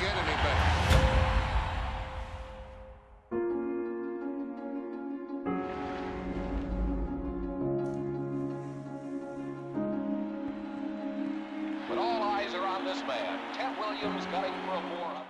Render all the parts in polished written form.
get any better. But all eyes are on this man. Ted Williams gunning for a 400.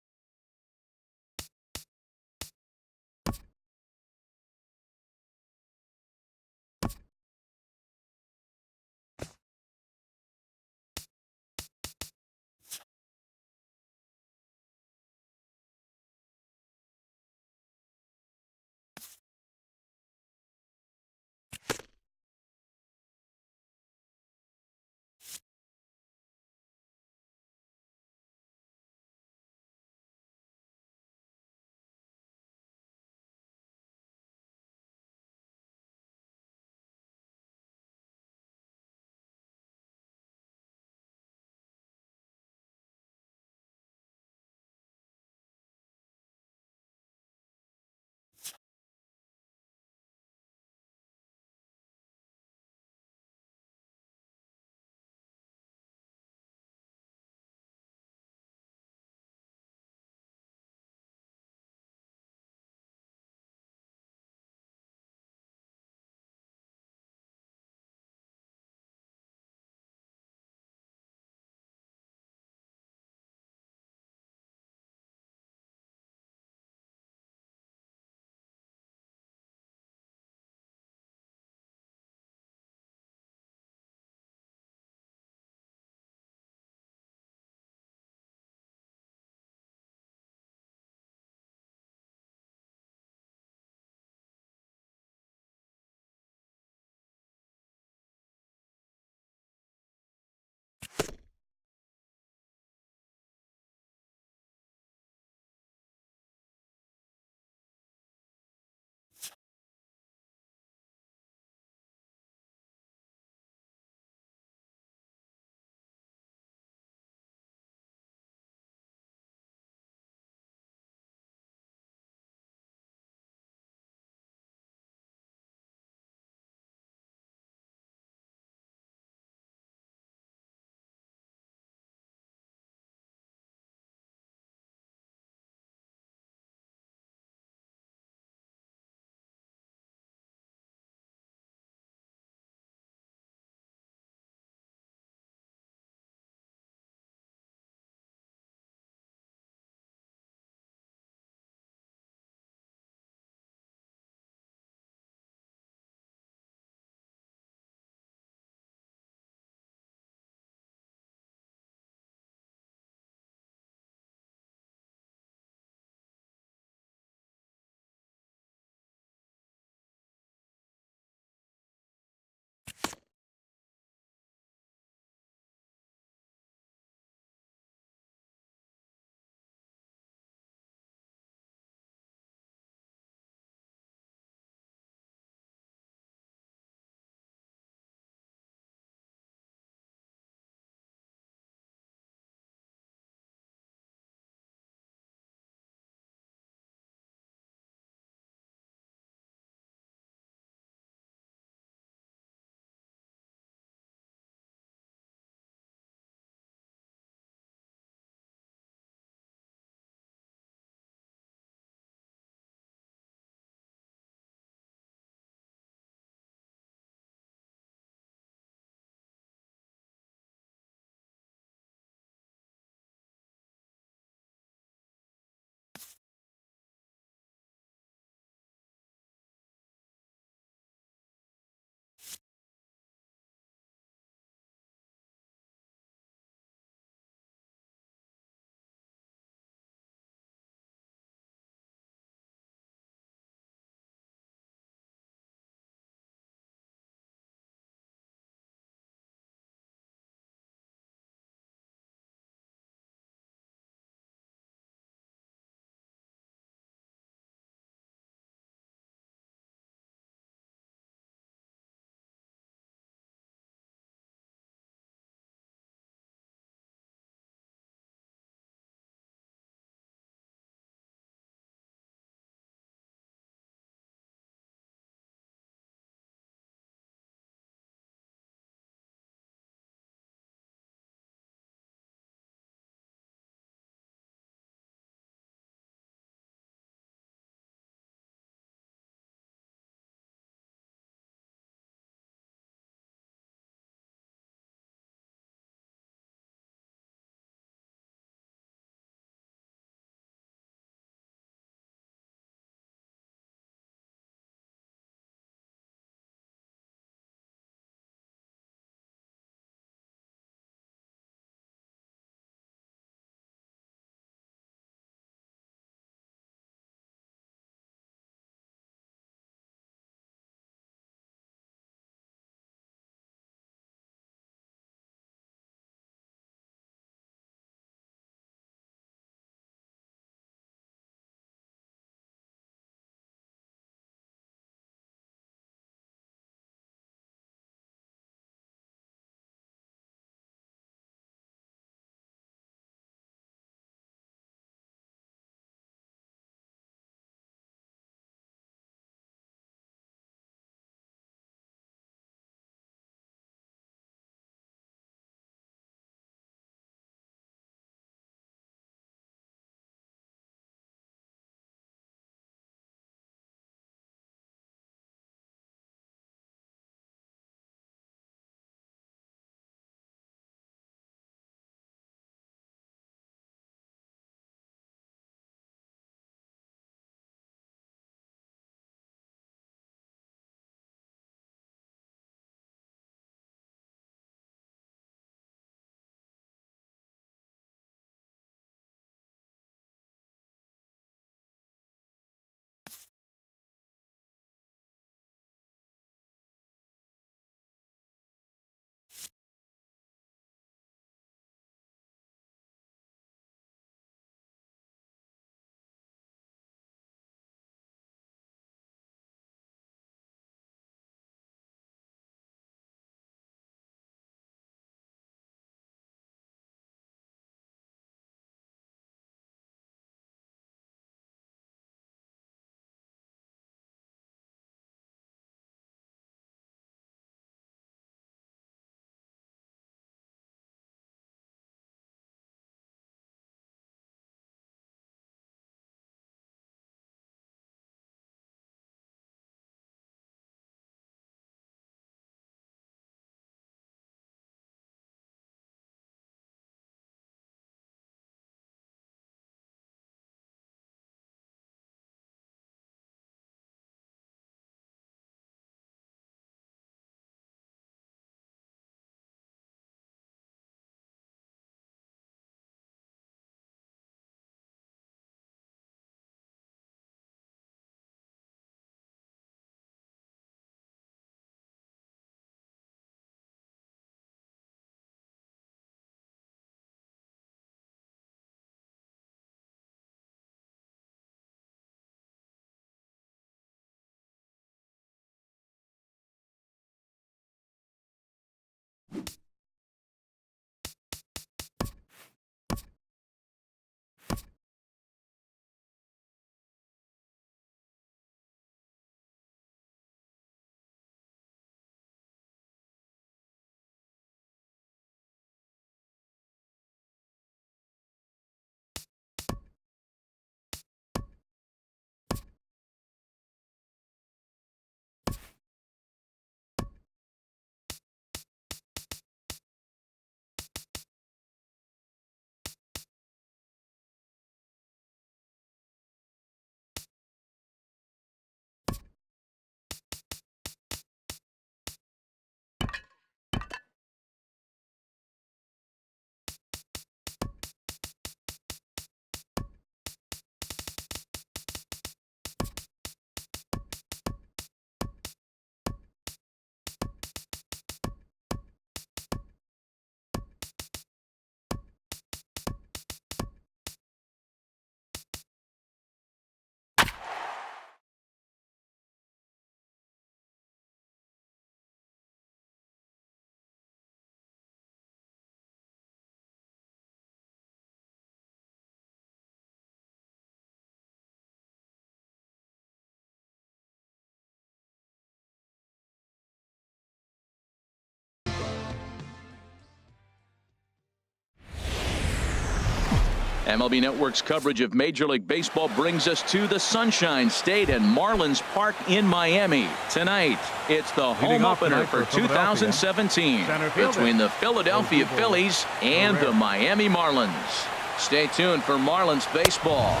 MLB Network's coverage of Major League Baseball brings us to the Sunshine State and Marlins Park in Miami. Tonight, it's the home opener for 2017 between the Philadelphia Phillies and the Miami Marlins. Stay tuned for Marlins baseball.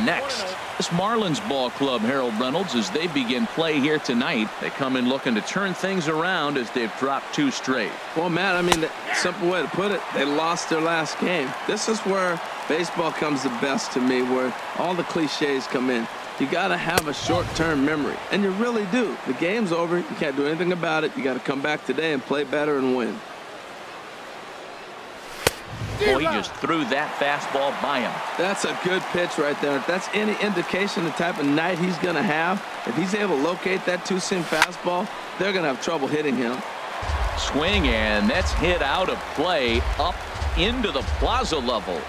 Next, this Marlins ball club, Harold Reynolds, as they begin play here tonight. They come in looking to turn things around as they've dropped 2 straight. Well, Matt, I mean, the simple way to put it, they lost their last game. This is where baseball comes the best to me, where all the cliches come in. You got to have a short-term memory, and you really do. The game's over. You can't do anything about it. You got to come back today and play better and win. Boy, he just threw that fastball by him. That's a good pitch right there. If that's any indication of the type of night he's going to have, if he's able to locate that 2-seam fastball, they're going to have trouble hitting him. Swing, and that's hit out of play up into the plaza level.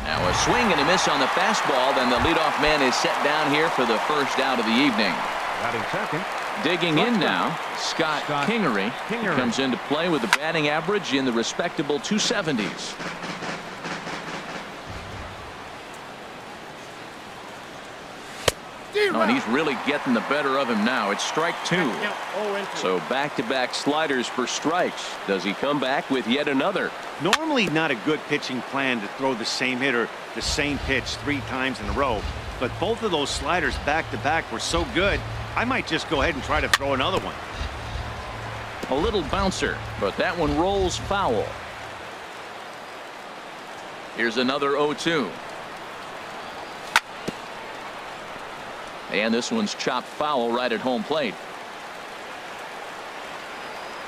Now a swing and a miss on the fastball. Then the leadoff man is set down here for the first out of the evening. Batting second. Digging in now, Scott Kingery comes into play with a batting average in the respectable 270s. Oh, and he's really getting the better of him now. It's strike 2. So back-to-back sliders for strikes. Does he come back with yet another? Normally not a good pitching plan to throw the same hitter the same pitch 3 times in a row. But both of those sliders back-to-back were so good, I might just go ahead and try to throw another one. A little bouncer, but that one rolls foul. Here's another 0-2. And this one's chopped foul right at home plate.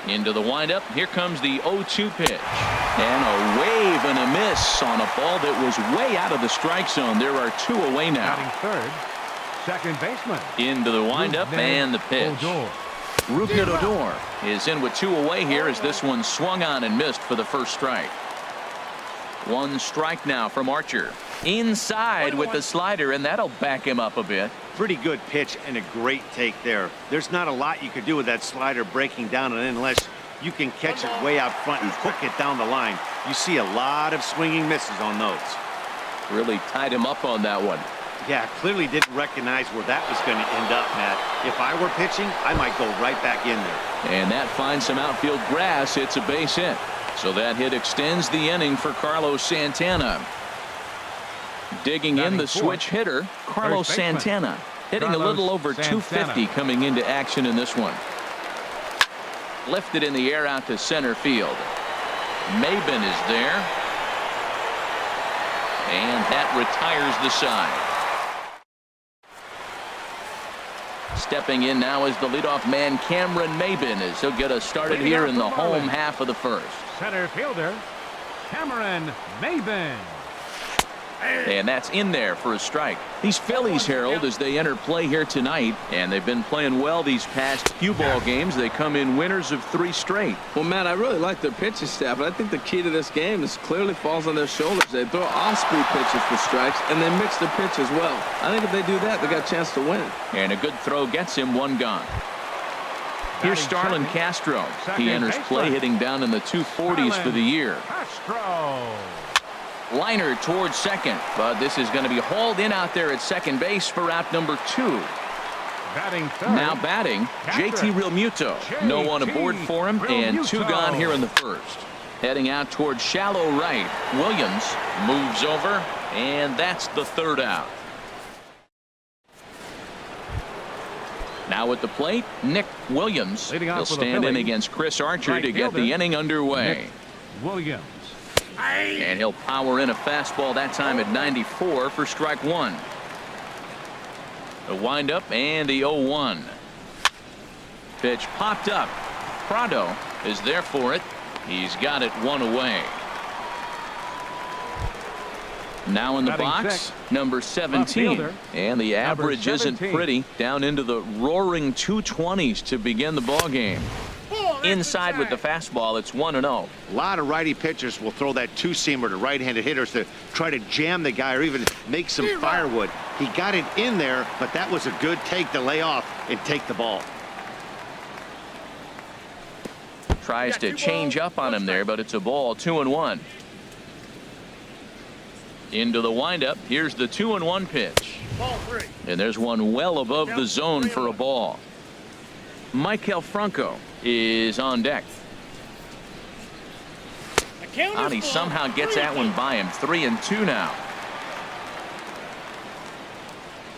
Into the windup. Here comes the 0-2 pitch. And a wave and a miss on a ball that was way out of the strike zone. There are 2 away now. Batting third, second baseman. Into the windup and the pitch. Rougned Odor is in with 2 away here as this one swung on and missed for the first strike. 1 strike now from Archer. Inside with the slider, and that'll back him up a bit. Pretty good pitch and a great take there. There's not a lot you could do with that slider breaking down, and unless you can catch it way out front and hook it down the line, you see a lot of swinging misses on those. Really tied him up on that one. Yeah, clearly didn't recognize where that was going to end up, Matt. If I were pitching, I might go right back in there. And that finds some outfield grass. It's a base hit. So that hit extends the inning for Carlos Santana. Digging in the switch hitter, Carlos Santana. Hitting a little over 250 coming into action in this one. Lifted in the air out to center field. Maben is there. And that retires the side. Stepping in now is the leadoff man, Cameron Maben, as he'll get us started here in the home half of the first. Center fielder, Cameron Maben. And that's in there for a strike. These Phillies, Harold, as they enter play here tonight, and they've been playing well these past few ball games. They come in winners of 3 straight. Well, Matt, I really like their pitching staff, but I think the key to this game is clearly falls on their shoulders. They throw off-speed pitches for strikes, and they mix their pitch as well. I think if they do that, they got a chance to win. And a good throw gets him 1 gone. Here's Starlin Castro. He enters play hitting down in the 240s for the year. Castro. Liner towards second, but this is going to be hauled in out there at second base for out number 2. Batting third. Now batting, JT Realmuto. No one aboard for him, and 2 gone here in the first. Heading out towards shallow right. Williams moves over, and that's the 3rd out. Now at the plate, Nick Williams. He'll stand in against Chris Archer to get the inning underway. Williams. And he'll power in a fastball that time at 94 for strike 1. The windup and the 0-1. Pitch popped up. Prado is there for it. He's got it 1 away. Now in the box, number 17. And the average isn't pretty. Down into the roaring 220s to begin the ball game. Inside with the fastball, it's 1-0. A lot of righty pitchers will throw that 2-seamer to right-handed hitters to try to jam the guy or even make some firewood. He got it in there, but that was a good take to lay off and take the ball. Tries to change up on him there, but it's a ball. 2-1. Into the windup. Here's the 2-1 pitch. Ball 3. And there's one well above the zone for a ball. Michael Franco is on deck. And he somehow gets that one by him. 3-2 now.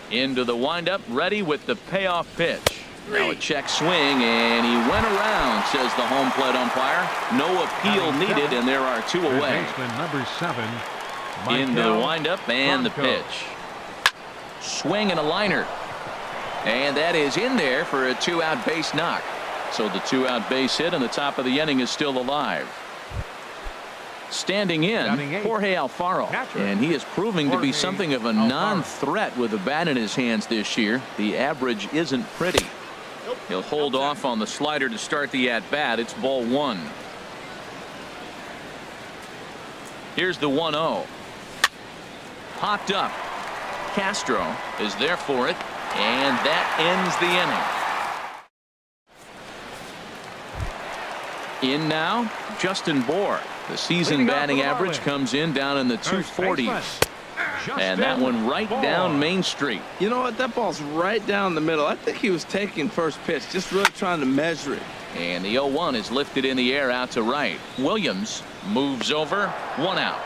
Into the windup, ready with the payoff pitch. Now a check swing, and he went around, says the home plate umpire. No appeal needed, and there are 2 away. Baseman number 7. Into the windup and the pitch. Swing and a liner. And that is in there for a 2-out base knock. So the 2-out base hit, and the top of the inning is still alive. Standing in, Jorge Alfaro, and he is proving to be something of a non-threat with a bat in his hands this year. The average isn't pretty. He'll hold off on the slider to start the at-bat. It's ball 1. Here's the 1-0. Popped up. Castro is there for it, and that ends the inning. In now, Justin Bour. The season batting average comes in down in the 240s. And that one right down Main Street. You know what? That ball's right down the middle. I think he was taking first pitch, just really trying to measure it. And the 0-1 is lifted in the air out to right. Williams moves over. 1 out.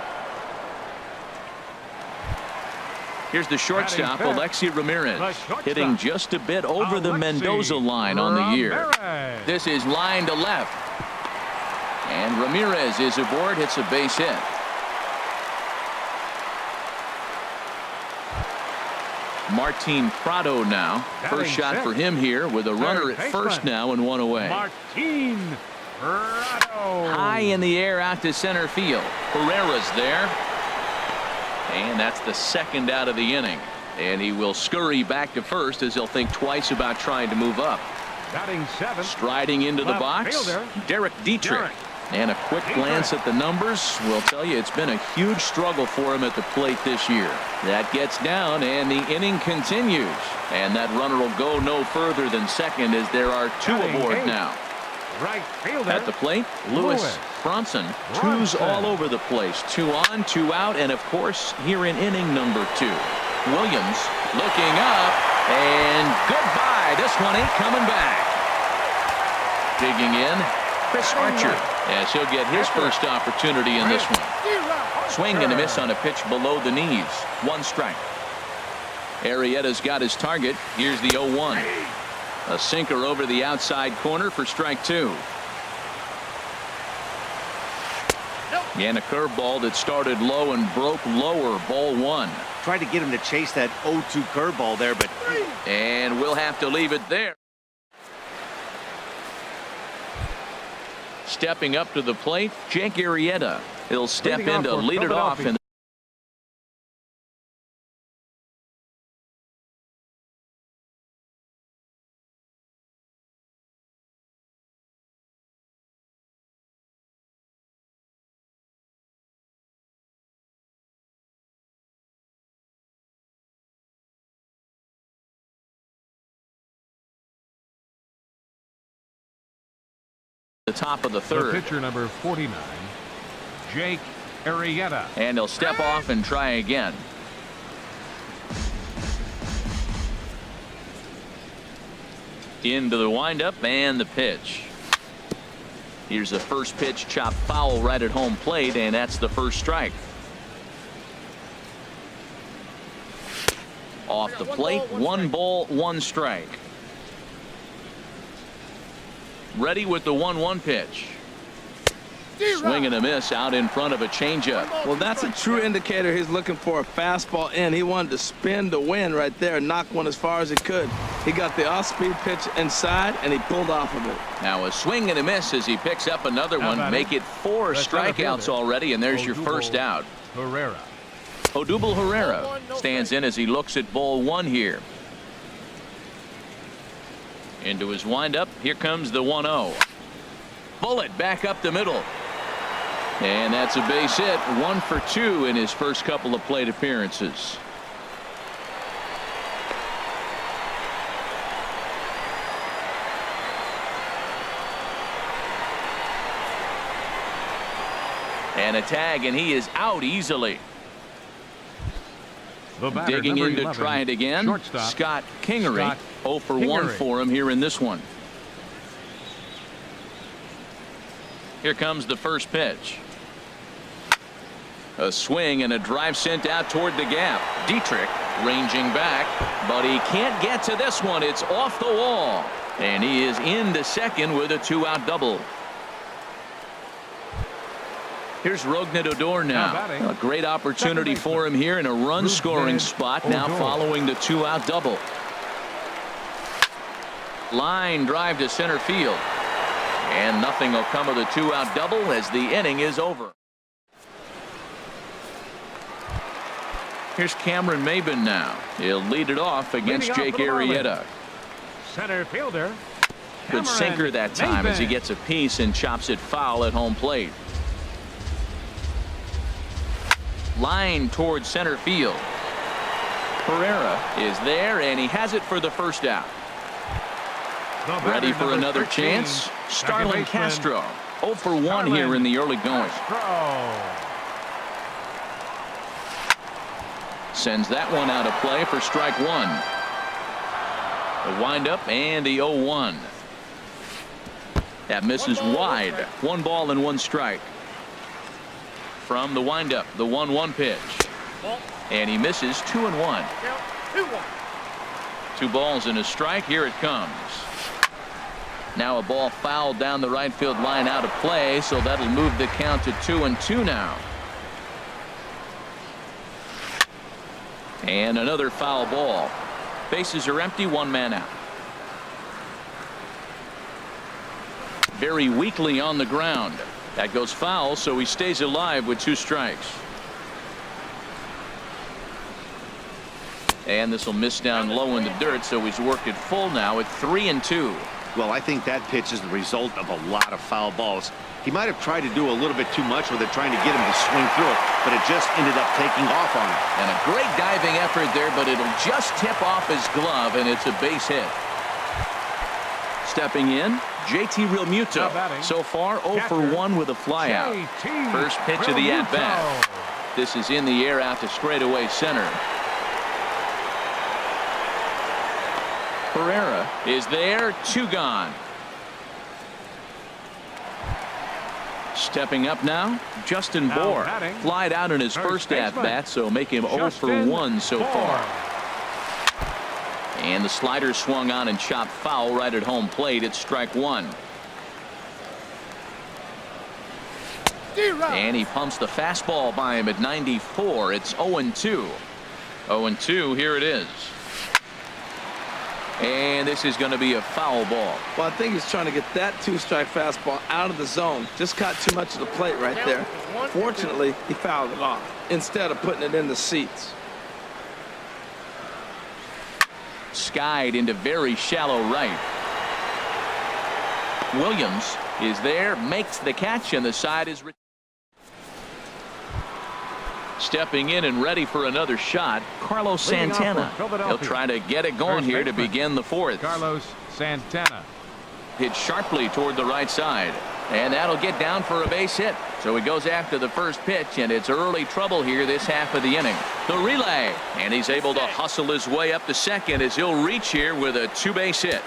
Here's the shortstop, Alexi Ramirez, hitting just a bit over the Mendoza line on the year. This is line to left. And Ramirez is aboard, hits a base hit. Martin Prado now. First shot for him here with a runner at first now and 1 away. Martin Prado. High in the air out to center field. Herrera's there. And that's the 2nd out of the inning. And he will scurry back to first as he'll think twice about trying to move up. Batting 7. Striding into the box, Derek Dietrich. And a quick glance at the numbers will tell you it's been a huge struggle for him at the plate this year. That gets down, and the inning continues. And that runner will go no further than second as there are 2 aboard now. Right fielder. At the plate, Louis Bronson. 2s all over the place. 2 on, 2 out, and of course here in inning number 2. Williams looking up, and goodbye. This one ain't coming back. Digging in, Chris Archer, as he'll get his first opportunity in this one. Swing and a miss on a pitch below the knees. 1 strike. Arrieta's got his target. Here's the 0-1. A sinker over the outside corner for strike 2. And a curveball that started low and broke lower. Ball 1. Tried to get him to chase that 0-2 curveball there, but. And we'll have to leave it there. Stepping up to the plate, Jake Arrieta. He'll step in to lead it off. The top of the 3rd. The pitcher number 49, Jake Arrieta. And he'll step off and try again. Into the windup and the pitch. Here's the first pitch, chopped foul right at home plate, and that's the first strike. Off the plate, 1 ball, 1 strike. Ready with the 1-1 pitch. Swing and a miss out in front of a changeup. Well, that's a true indicator he's looking for a fastball in. He wanted to spin to win right there and knock one as far as he could. He got the off-speed pitch inside, and he pulled off of it. Now a swing and a miss as he picks up another one. Make it 4 strikeouts already, and there's your first out. Herrera. Odubel Herrera stands in as he looks at ball 1 here. Into his windup. Here comes the 1-0. Bullet back up the middle. And that's a base hit. 1 for 2 in his first couple of plate appearances. And a tag, and he is out easily. The batter, Digging number in to 11, try it again. shortstop, Scott Kingery. Scott 0 for 1 Kingery. for him here in this one. Here comes the first pitch. A swing and a drive sent out toward the gap. Dietrich ranging back, but he can't get to this one. It's off the wall, and he is into second with a 2-out double. Here's Rougned Odor now. A great opportunity for him here in a run-scoring spot now following the 2-out double. Line drive to center field. And nothing will come of the 2-out double as the inning is over. Here's Cameron Maben now. He'll lead it off against Jake Arrieta. Center fielder. Good sinker that time as he gets a piece and chops it foul at home plate. Line towards center field. Pereira is there, and he has it for the first out. Ready for another chance. Starlin Castro. 0 for 1 here in the early going. Sends that one out of play for strike one. The windup and the 0-1. That misses wide. 1 ball and 1 strike. From the windup, the 1-1 pitch. And he misses 2-1. 2 balls and a strike. Here it comes. Now a ball fouled down the right field line out of play, so that'll move the count to 2-2 now. And another foul ball. Bases are empty, 1 man out. Very weakly on the ground. That goes foul, so he stays alive with 2 strikes. And this will miss down low in the dirt, so he's worked it full now at 3-2. Well, I think that pitch is the result of a lot of foul balls. He might have tried to do a little bit too much with it, trying to get him to swing through it, but it just ended up taking off on him. And a great diving effort there, but it'll just tip off his glove, and it's a base hit. Stepping in, JT Realmuto. So far, 0 for 1 with a flyout. First pitch of the at-bat. This is in the air out to straightaway center. Pereira is there, 2 gone. Stepping up now, Justin Bour. Flied out in his first at-bat, so make him 0 for 1 so far. And the slider swung on and chopped foul right at home plate. It's strike 1. And he pumps the fastball by him at 94. It's 0-2. 0-2, here it is. And this is going to be a foul ball. Well, I think he's trying to get that 2-strike fastball out of the zone. Just caught too much of the plate right there. Fortunately, he fouled it off instead of putting it in the seats. Skied into very shallow right. Williams is there, makes the catch, and the side is stepping in and ready for another shot, Carlos Santana. He'll try to get it going here to begin the 4th. Carlos Santana. Hit sharply toward the right side, and that'll get down for a base hit. So he goes after the first pitch, and it's early trouble here this half of the inning. The relay, and he's able to hustle his way up to second as he'll reach here with a 2-base hit.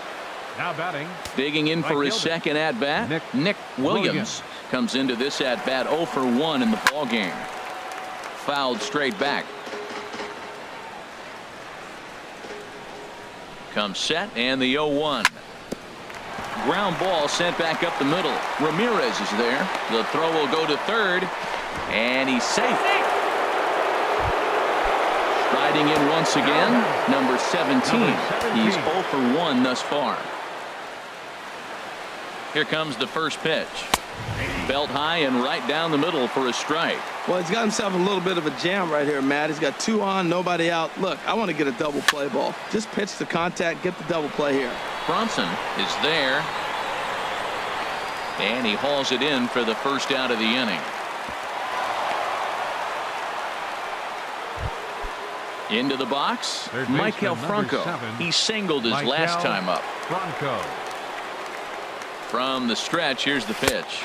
Now batting. Digging in for his second at-bat, Nick Williams comes into this at-bat 0 for 1 in the ballgame. Fouled straight back. Comes set, and the 0-1. Ground ball sent back up the middle. Ramirez is there. The throw will go to third, and he's safe. Striding in once again, number 17. He's 0 for 1 thus far. Here comes the first pitch. Belt high and right down the middle for a strike. Well, he's got himself a little bit of a jam right here, Matt. He's got 2 on, nobody out. Look, I want to get a double play ball. Just pitch the contact, get the double play here. Bronson is there, and he hauls it in for the first out of the inning. Into the box, Maikel Franco. He singled his last time up. From the stretch, here's the pitch.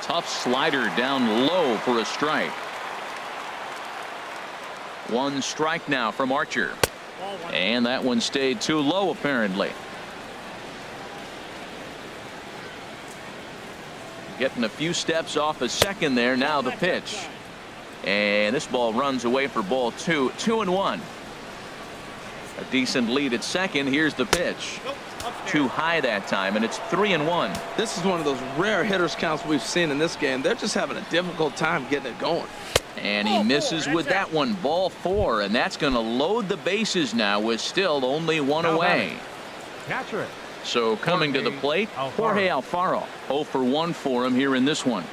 Tough slider down low for a strike. One strike now from Archer. And that one stayed too low apparently. Getting a few steps off a second there. Now the pitch. And this ball runs away for ball 2. 2-1. A decent lead at second. Here's the pitch. Too high that time, and it's 3-1. This is one of those rare hitters counts we've seen in this game. They're just having a difficult time getting it going. And he misses with that one. Ball 4, and that's going to load the bases now with still only one away. Catcher it. So coming to the plate, Jorge Alfaro. 0 for 1 for him here in this one.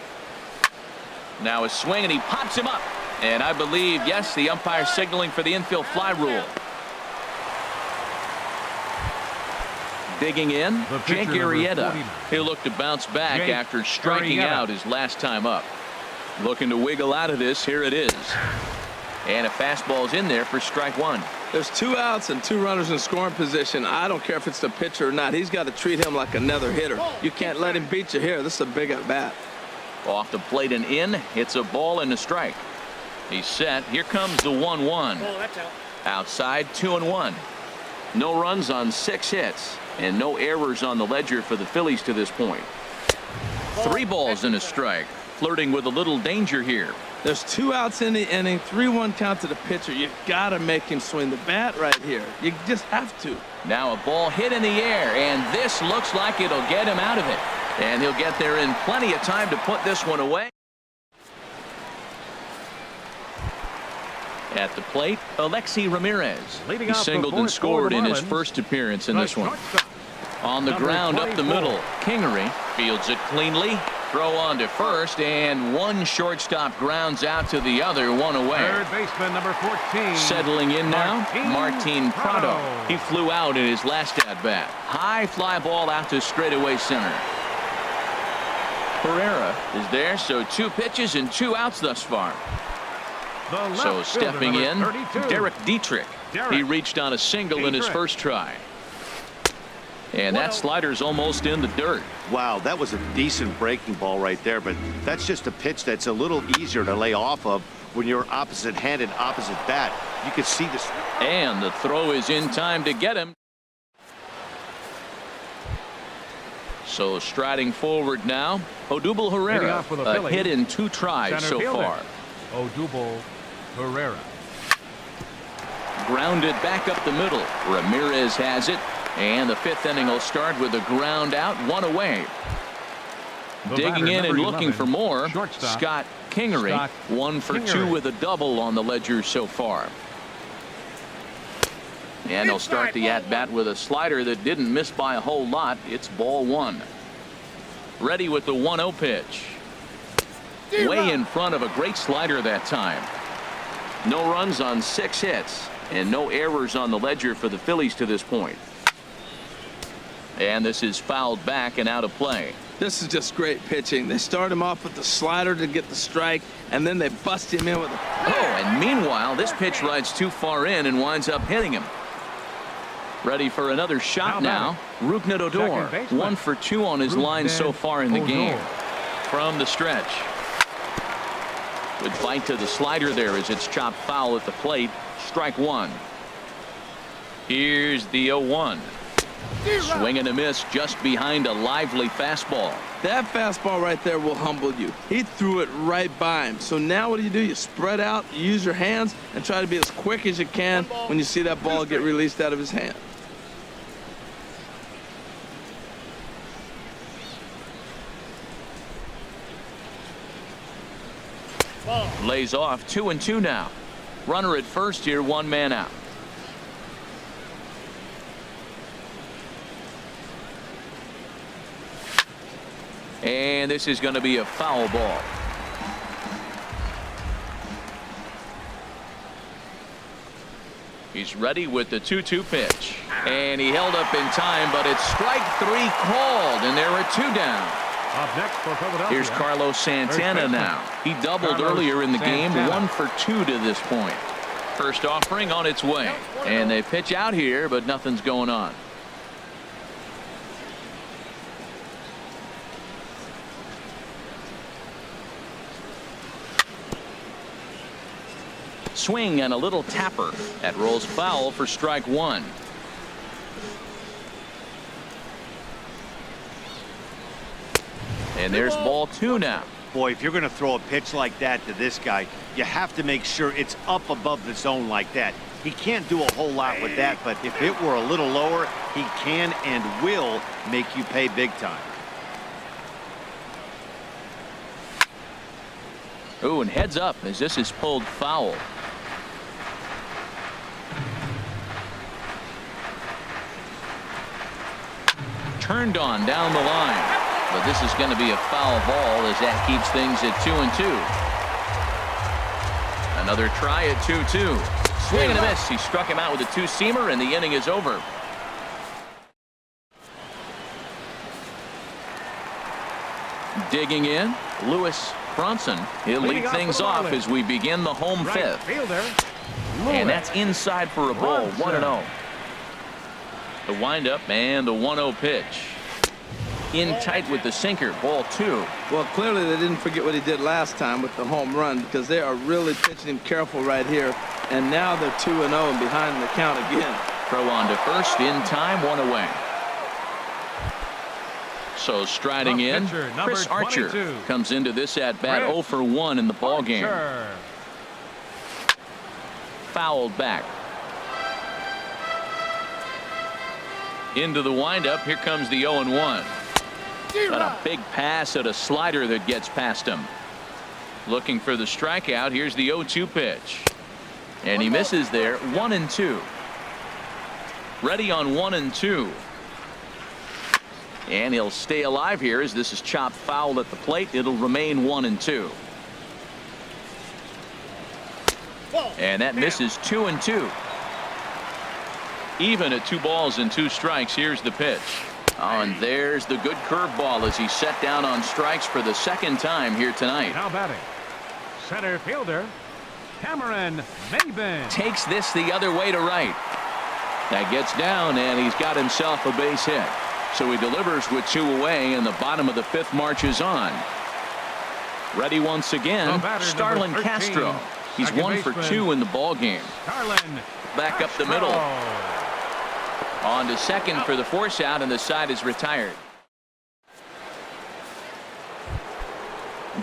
Now a swing, and he pops him up. And I believe, yes, the umpire signaling for the infield fly rule. Digging in, Jake Arrieta. He'll look to bounce back after striking out his last time up. Looking to wiggle out of this. Here it is. And a fastball's in there for strike 1. There's 2 outs and 2 runners in scoring position. I don't care if it's the pitcher or not. He's got to treat him like another hitter. You can't let him beat you here. This is a big at bat. Off the plate and in. It's a ball and a strike. He's set. Here comes the 1-1. Outside, 2-1. No runs on 6 hits. And no errors on the ledger for the Phillies to this point. 3 balls and a strike. Flirting with a little danger here. There's 2 outs in the inning. 3-1 count to the pitcher. You got to make him swing the bat right here. You just have to. Now a ball hit in the air, and this looks like it'll get him out of it. And he'll get there in plenty of time to put this one away. At the plate, Alexi Ramirez. He singled and scored in his first appearance in this one. On the ground up the middle, Kingery fields it cleanly. Throw on to first, and one shortstop grounds out to the other, one away. Third baseman number 14. Settling in now, Martin Prado. He flew out in his last at bat. High fly ball out to straightaway center. Herrera is there, so 2 pitches and 2 outs thus far. So stepping in, Derek Dietrich. He reached on a single in his first try. And that slider's almost in the dirt. Wow, that was a decent breaking ball right there, but that's just a pitch that's a little easier to lay off of when you're opposite-handed, opposite bat. You could see this. And the throw is in time to get him. So striding forward now, Odubel Herrera. A hit in 2 tries so far. Odubel Herrera. Grounded back up the middle. Ramirez has it. And the 5th inning will start with a ground out, 1 away. Digging in and looking for more, Scott Kingery. 1 for 2 with a double on the ledger so far. And they'll start the at-bat with a slider that didn't miss by a whole lot. It's ball 1. Ready with the 1-0 pitch. Way in front of a great slider that time. No runs on 6 hits and no errors on the ledger for the Phillies to this point. And this is fouled back and out of play. This is just great pitching. They start him off with the slider to get the strike, and then they bust him in with a... and meanwhile, this pitch rides too far in and winds up hitting him. Ready for another shot now. Rougned Odor, 1 for 2 on his line so far in the game. From the stretch. Good fight to the slider there as it's chopped foul at the plate. Strike 1. Here's the 0-1. Swing and a miss just behind a lively fastball. That fastball right there will humble you. He threw it right by him. So now what do? You spread out, you use your hands, and try to be as quick as you can when you see that ball get released out of his hand. Lays off 2-2 now. Runner at first here, 1 man out. And this is going to be a foul ball. He's ready with the 2-2 pitch. And he held up in time, but it's strike 3 called, and there are 2 down. Up next for Philadelphia. Here's Carlos Santana now. He doubled earlier in the game, 1 for 2 to this point. First offering on its way. And they pitch out here, but nothing's going on. Swing and a little tapper. That rolls foul for strike one. And there's ball two now. Boy, if you're going to throw a pitch like that to this guy, you have to make sure it's up above the zone like that. He can't do a whole lot with that, but if it were a little lower, he can and will make you pay big time. Ooh, and heads up as this is pulled foul. Turned on down the line. But this is going to be a foul ball as that keeps things at 2-2. Another try at 2-2. Swing and a miss. He struck him out with a two-seamer, and the inning is over. Digging in, Lewis Bronson. He'll lead things off as we begin the home fifth. And that's inside for a ball, 1-0. The windup and the 1-0 pitch. In tight with the sinker, ball two. Well, clearly they didn't forget what he did last time with the home run, because they are really pitching him careful right here. And now they're 2-0 and behind the count again. Throw on to first, in time, one away. So striding in, Chris Archer comes into this at bat 0 for 1 in the ball game. Fouled back. Into the windup. Here comes the 0-1. Got a big pass at a slider that gets past him. Looking for the strikeout. Here's the 0-2 pitch. And he misses there. 1-2. Ready on 1-2. And he'll stay alive here as this is chopped foul at the plate. It'll remain 1-2. And that misses 2-2. Even at 2 balls and 2 strikes. Here's the pitch. Oh, and there's the good curveball as he's set down on strikes for the second time here tonight. Now batting, center fielder Cameron Maybin. Takes this the other way to right. That gets down, and he's got himself a base hit. So he delivers with 2 away, and the bottom of the 5th marches on. Ready once again, Starlin Castro. He's 1 for 2 in the ball game. Back up the middle. On to second for the force out, and the side is retired.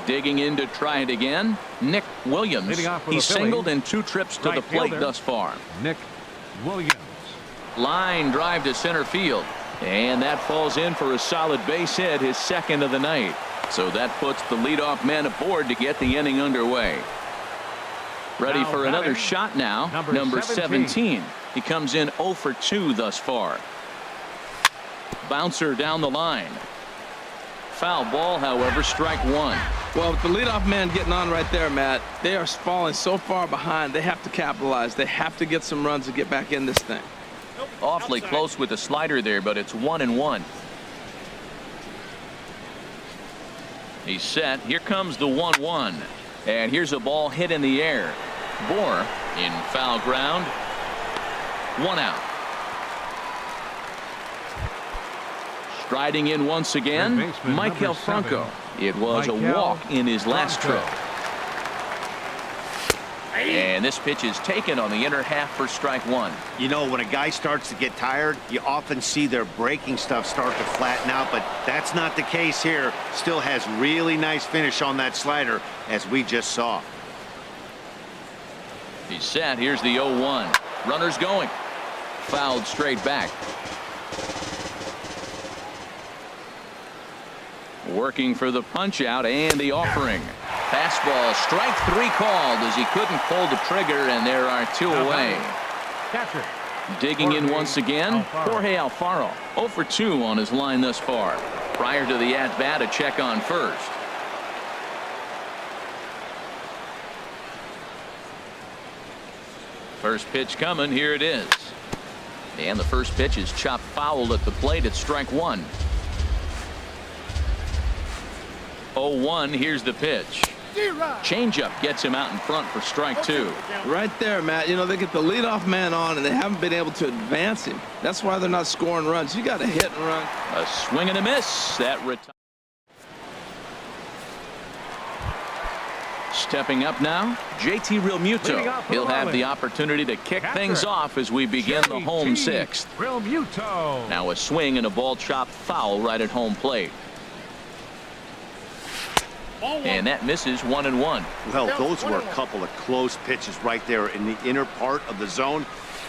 Digging in to try it again, Nick Williams. He's singled in 2 trips to the plate thus far. Nick Williams. Line drive to center field, and that falls in for a solid base hit, his second of the night. So that puts the leadoff man aboard to get the inning underway. Ready for another shot now, number 17. He comes in 0 for 2 thus far. Bouncer down the line. Foul ball, however, strike 1. Well, with the leadoff man getting on right there, Matt, they are falling so far behind. They have to capitalize. They have to get some runs to get back in this thing. Awfully close with the slider there, but it's 1-1. He's set. Here comes the 1-1. And here's a ball hit in the air. Bohr in foul ground. 1 out. Striding in once again, Michael Franco. It was a walk in his last trip. And this pitch is taken on the inner half for strike 1. You know, when a guy starts to get tired, you often see their breaking stuff start to flatten out, but that's not the case here. Still has really nice finish on that slider, as we just saw. He's set. Here's the 0-1. Runners going. Fouled straight back. Working for the punch out and the offering. Fastball, strike 3 called as he couldn't pull the trigger, and there are 2 away. Catcher. Digging in once again, Jorge Alfaro. 0 for 2 on his line thus far. Prior to the at-bat, a check on first. First pitch coming. Here it is. And the first pitch is chopped foul at the plate at strike 1. 0-1. Here's the pitch. Changeup gets him out in front for strike 2. Right there, Matt. You know, they get the leadoff man on, and they haven't been able to advance him. That's why they're not scoring runs. You got to hit and run. A swing and a miss. That retires. Stepping up now, JT Realmuto. He'll have the opportunity to kick things off as we begin the home sixth. Realmuto. Now a swing and a ball chopped foul right at home plate. And that misses 1-1. Well, those were a couple of close pitches right there in the inner part of the zone.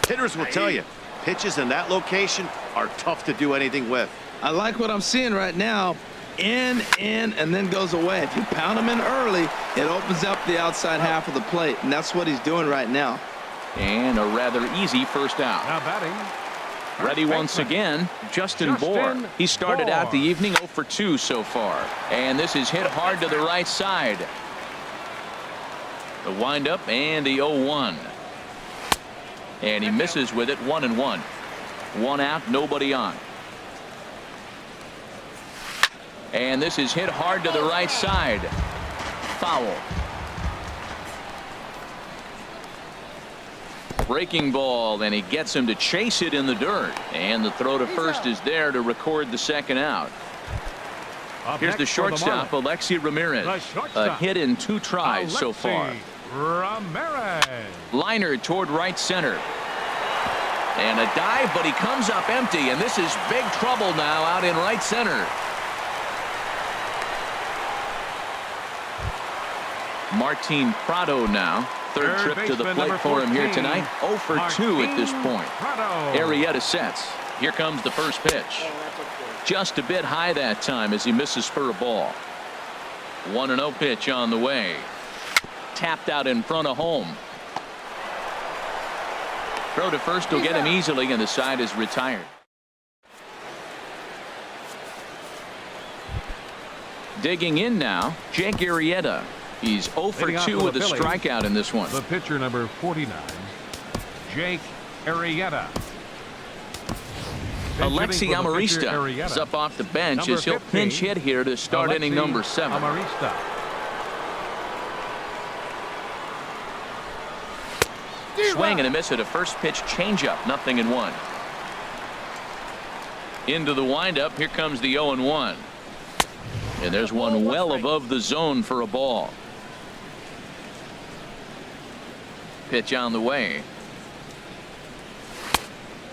Hitters will tell you, pitches in that location are tough to do anything with. I like what I'm seeing right now. In, and then goes away. If you pound him in early, it opens up the outside half of the plate, and that's what he's doing right now. And a rather easy first out. Now batting. Ready once again, Justin Bour. He started out the evening 0 for 2 so far. And this is hit hard to the right side. The windup and the 0-1. And he misses with it, 1-1. 1 out, nobody on. And this is hit hard to the right side. Foul. Breaking ball, and he gets him to chase it in the dirt. And the throw to first is there to record the second out. Here's the shortstop, Alexi Ramirez. A hit in 2 tries so far. Ramirez. Liner toward right center. And a dive, but he comes up empty, and this is big trouble now out in right center. Martin Prado now. Third trip to the plate for him here tonight. 0 for 2 at this point. Arrieta sets. Here comes the first pitch. Just a bit high that time as he misses for a ball. 1-0 pitch on the way. Tapped out in front of home. Throw to first will get him easily, and the side is retired. Digging in now, Jake Arrieta. He's 0 for 2 with a strikeout in this one. The pitcher number 49, Jake Arrieta. Alexi Amarista is up off the bench as he'll pinch hit here to start inning number 7. Amarista. Swing and a miss at a first pitch changeup. 0-1. Into the windup. Here comes the 0-1. And there's one well above the zone for a ball. Pitch on the way.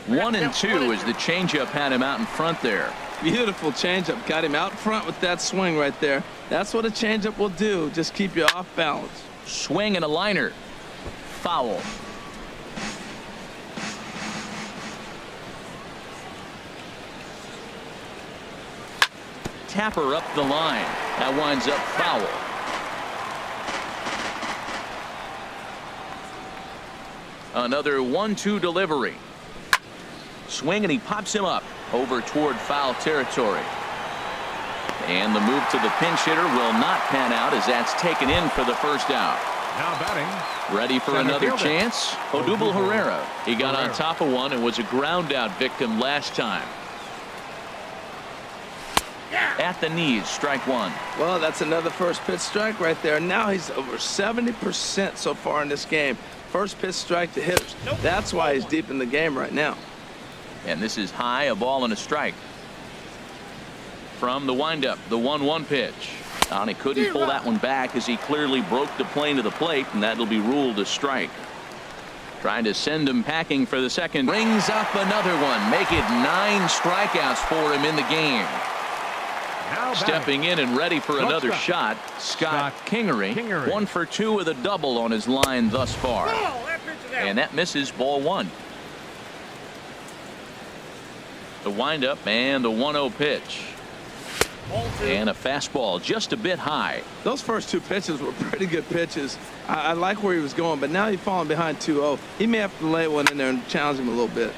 1-2 as the changeup had him out in front there. Beautiful changeup. Got him out front with that swing right there. That's what a changeup will do. Just keep you off balance. Swing and a liner. Foul. Tapper up the line. That winds up foul. Another 1-2 delivery. Swing, and he pops him up over toward foul territory. And the move to the pinch hitter will not pan out as that's taken in for the first out. Now batting. Ready for another chance? Odubel Herrera. He got on top of one and was a ground out victim last time. At the knees, strike 1. Well, that's another first pitch strike right there. Now he's over 70% so far in this game. First pitch strike to hitters. That's why he's deep in the game right now. And this is high, a ball and a strike. From the windup, the 1-1 pitch. And he couldn't pull that one back as he clearly broke the plane to the plate, and that'll be ruled a strike. Trying to send him packing for the second. Brings up another one. Make it 9 strikeouts for him in the game. Stepping in and ready for another shot, Scott Kingery. 1 for 2 with a double on his line thus far. And that misses, ball 1. The windup and the 1-0 pitch. And a fastball just a bit high. Those first 2 pitches were pretty good pitches. I like where he was going, but now he's falling behind 2-0. He may have to lay one in there and challenge him a little bit.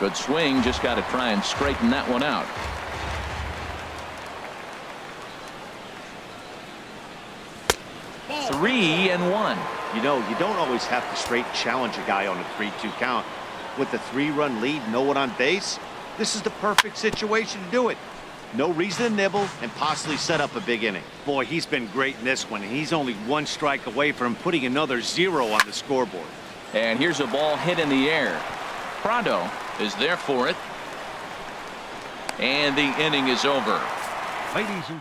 Good swing, just got to try and straighten that one out. Three and 1. You know, you don't always have to straight challenge a guy on a 3-2 count. With the 3-run lead, no one on base, this is the perfect situation to do it. No reason to nibble and possibly set up a big inning. Boy, he's been great in this one. He's only 1 strike away from putting another 0 on the scoreboard. And here's a ball hit in the air. Prado is there for it. And the inning is over. Ladies and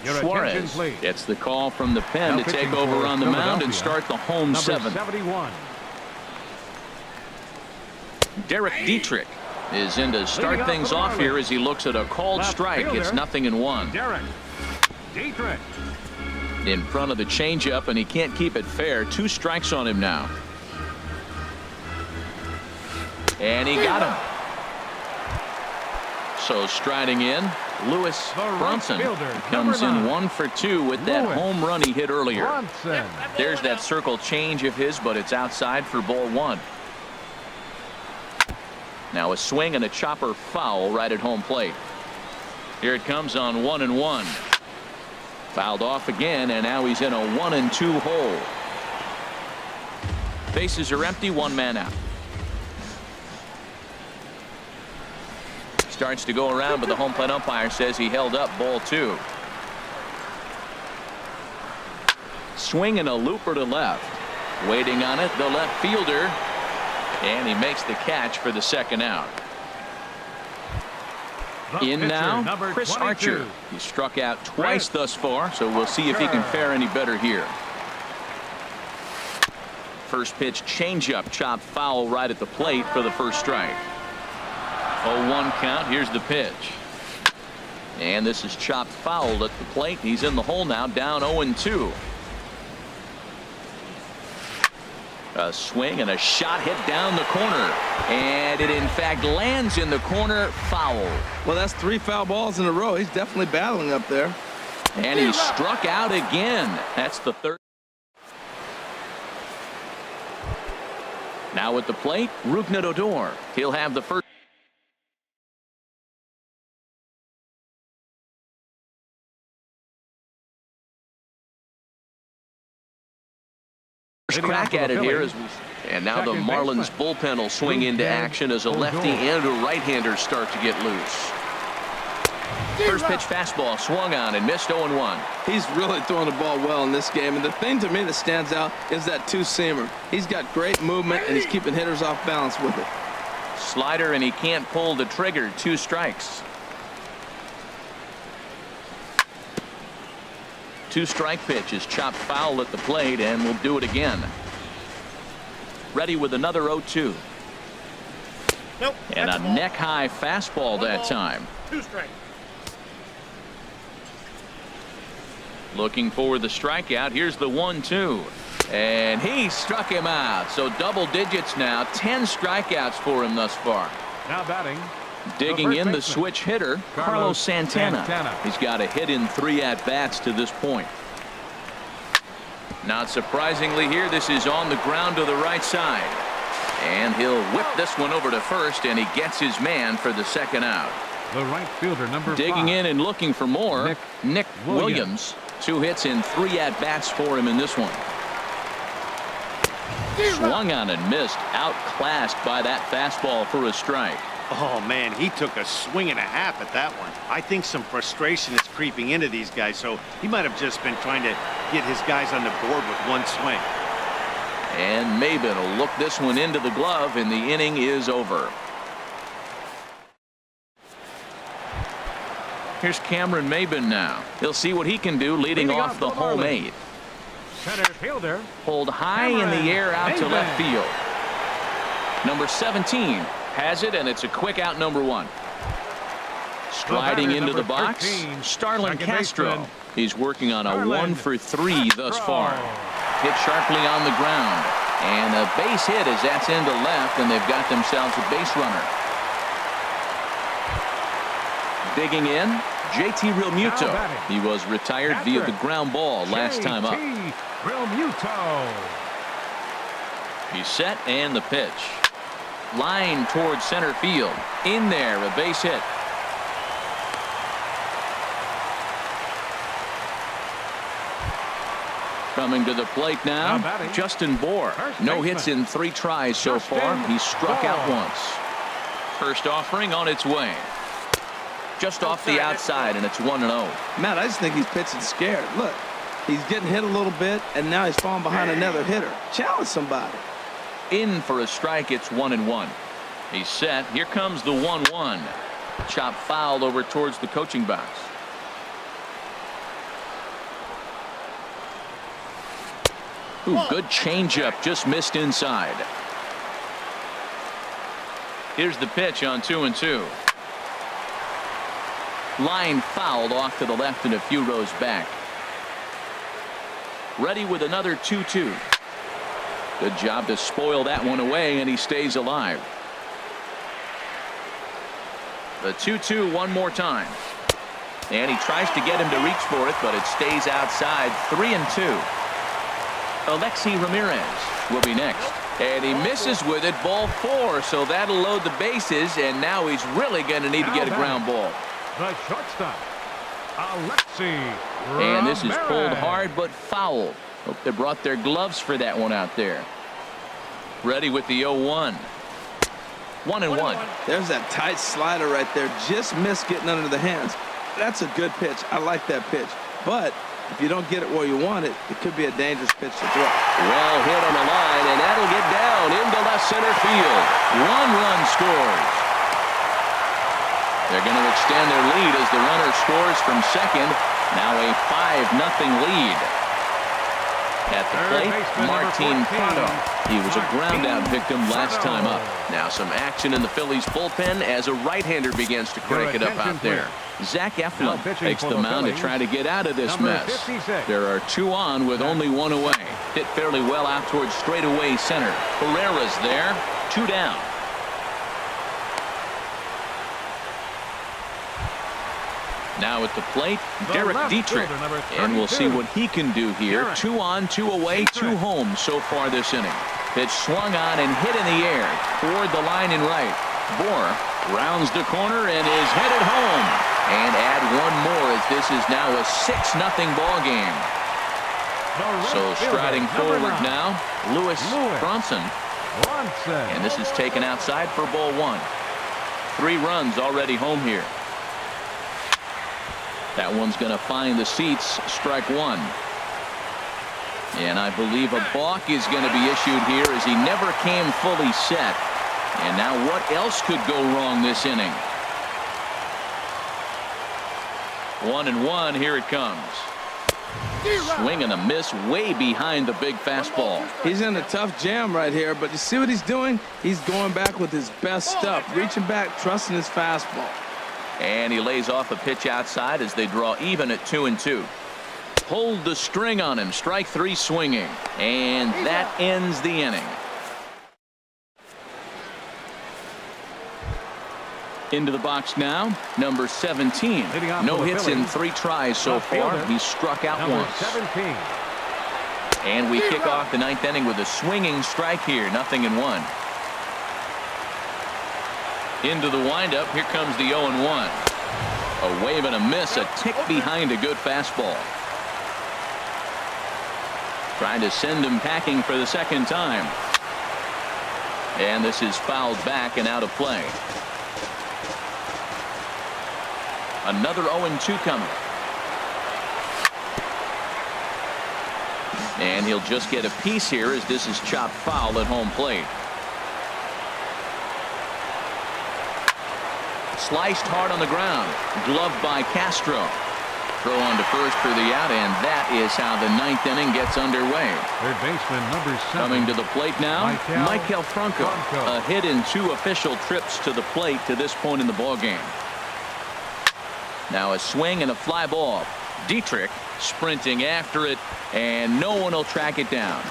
Your attention, Suarez please. gets the call from the pen Now to take pitching over for on the mound and Philadelphia, start the home number seventh. 71. Derek Dietrich is in to start Leading off things for the off here Marlins. as he looks at a called Left strike. It's fielder, 0-1. Derek Dietrich. In front of the changeup, and he can't keep it fair. 2 strikes on him now. And he got him. So striding in, Lewis The right Bronson fielder, comes number in 9. 1 for 2 with that Lewis home run he hit earlier. Bronson. There's that circle change of his, but it's outside for ball 1. Now a swing and a chopper foul right at home plate. Here it comes on 1-1. Fouled off again, and now he's in a 1-2 hole. Bases are empty, 1 man out. Starts to go around, but the home plate umpire says he held up ball 2. Swing and a looper to left. Waiting on it, the left fielder. And he makes the catch for the second out. The In pitcher, now, number Chris 22. Archer. He struck out twice Chris thus far, so we'll see if he can fare any better here. First pitch changeup, chopped foul right at the plate for the first strike. 0-1 count. Here's the pitch. And this is chopped foul at the plate. He's in the hole now, down 0-2. A swing and a shot hit down the corner, and it in fact lands in the corner. Foul. Well, that's 3 foul balls in a row. He's definitely battling up there. And he struck out again. That's the third. Now at the plate, Rougned Odor. He'll have the first crack at it here. And now the Second Marlins baseman. bullpen will swing into action as a lefty and a right-hander start to get loose. First pitch fastball swung on and missed. 0-1. He's really throwing the ball well in this game, and the thing to me that stands out is that 2-seamer. He's got great movement, and he's keeping hitters off balance with it. Slider, and he can't pull the trigger. 2 strikes. 2-strike pitch is chopped foul at the plate, and we'll do it again. Ready with another 0-2. Nope. And a neck-high fastball that time. 2 strikes. Looking for the strikeout. Here's the 1-2. And he struck him out. So double digits now. 10 strikeouts for him thus far. Now batting. Digging in the baseman, switch hitter, Carlos Carlos Santana. Santana. He's got a hit in 3 at-bats to this point. Not surprisingly here, this is on the ground to the right side. And he'll whip this one over to first, and he gets his man for the second out. The right fielder, number 5. Digging in and looking for more, Nick Williams. Williams. 2 hits in 3 at-bats for him in this one. Swung on and missed. Outclassed by that fastball for a strike. Oh, man, he took a swing and a half at that one. I think some frustration is creeping into these guys, so he might have just been trying to get his guys on the board with 1 swing. And Maben will look this one into the glove, and the inning is over. Here's Cameron Maben now. He'll see what he can do leading off the home 8. Center fielder. Pulled high in the air out to Maben. left field. Number 17 has it, and it's a quick out, number 1. Striding batter, into the number box, 13, Starlin second Castro. baseman, He's working on a Starlin 1 for 3 thus far. Hit sharply on the ground, and a base hit as that's into left, and they've got themselves a base runner. Digging in, JT Realmuto. Now batting. He was retired via the ground ball last time up. JT Realmuto. He's set, and the pitch. Line towards center field. In there, a base hit. Coming to the plate now, Now batting. Justin Bohr. First No baseman. hits in 3 tries so Justin far. He's struck out Bohr. once. First offering on its way. Just off the outside, and it's 1-0. Matt, I just think he's pitching scared. Look, he's getting hit a little bit, and now he's falling behind another hitter. Challenge somebody. In for a strike, it's 1-1. He's set. Here comes the 1-1. Chop fouled over towards the coaching box. Ooh, good changeup, just missed inside. Here's the pitch on 2-2. Line fouled off to the left and a few rows back. Ready with another 2-2. Good job to spoil that one away, and he stays alive. The 2-2 one more time. And he tries to get him to reach for it, but it stays outside. 3-2. Alexi Ramirez will be next. And he misses with it, ball 4, so that'll load the bases, and now he's really going to need to get a ground ball. The shortstop, Alexi And this is pulled Ramirez. hard but foul. Hope they brought their gloves for that one out there. Ready with the 0-1. 1-1. There's that tight slider right there. Just missed getting under the hands. That's a good pitch. I like that pitch. But if you don't get it where you want it, it could be a dangerous pitch to throw. Well hit on the line, and that'll get down into left center field. 1 run scores. They're going to extend their lead as the runner scores from second. Now a 5-0 lead. At the plate, Martin Prado. He was a ground-out victim last time up. Now some action in the Phillies bullpen as a right-hander begins to crank it up out there. Zach Eflin takes the mound to try to get out of this mess. There are 2 on with only 1 away. Hit fairly well out towards straightaway center. Herrera's there. 2 down. Now at the plate, Derek Dietrich. And we'll see what he can do here. 2 on, 2 away, 2 home so far this inning. Pitch swung on and hit in the air toward the line in right. Bohr rounds the corner and is headed home. And add 1 more as this is now a 6-0 ball game. So striding forward now, Louis Bronson. And this is taken outside for ball 1. 3 runs already home here. That one's going to find the seats. Strike 1. And I believe a balk is going to be issued here as he never came fully set. And now what else could go wrong this inning? 1-1. Here it comes. Swing and a miss way behind the big fastball. He's in a tough jam right here, but you see what he's doing? He's going back with his best stuff. Reaching back, trusting his fastball. And he lays off a pitch outside as they draw even at 2-2. Pulled the string on him. Strike 3 swinging. And that ends the inning. Into the box now, number 17. No hits in 3 tries so far. He's struck out once. 17. And we kick off the 9th inning with a swinging strike here. 0-1. Into the windup. Here comes the 0-1. A wave and a miss. A tick behind a good fastball. Trying to send him packing for the 2nd time. And this is fouled back and out of play. Another 0-2 coming. And he'll just get a piece here as this is chopped foul at home plate. Sliced hard on the ground. Gloved by Castro. Throw on to first for the out, and that is how the 9th inning gets underway. Third baseman number 7. Coming to the plate now, Michael Franco. A hit in 2 official trips to the plate to this point in the ball game. Now a swing and a fly ball. Dietrich sprinting after it, and no one will track it down.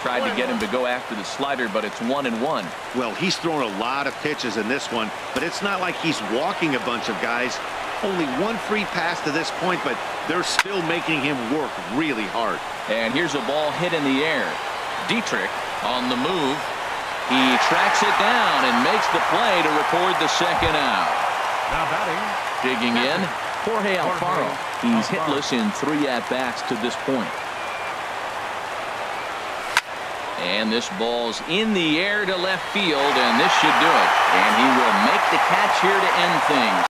Tried to get him to go after the slider, but it's 1-1. Well, he's thrown a lot of pitches in this one, but it's not like he's walking a bunch of guys. Only 1 free pass to this point, but they're still making him work really hard. And here's a ball hit in the air. Dietrich on the move. He tracks it down and makes the play to record the 2nd out. Now batting. Digging in, Jorge Alfaro. He's hitless in 3 at-bats to this point. And this ball's in the air to left field, and this should do it. And he will make the catch here to end things.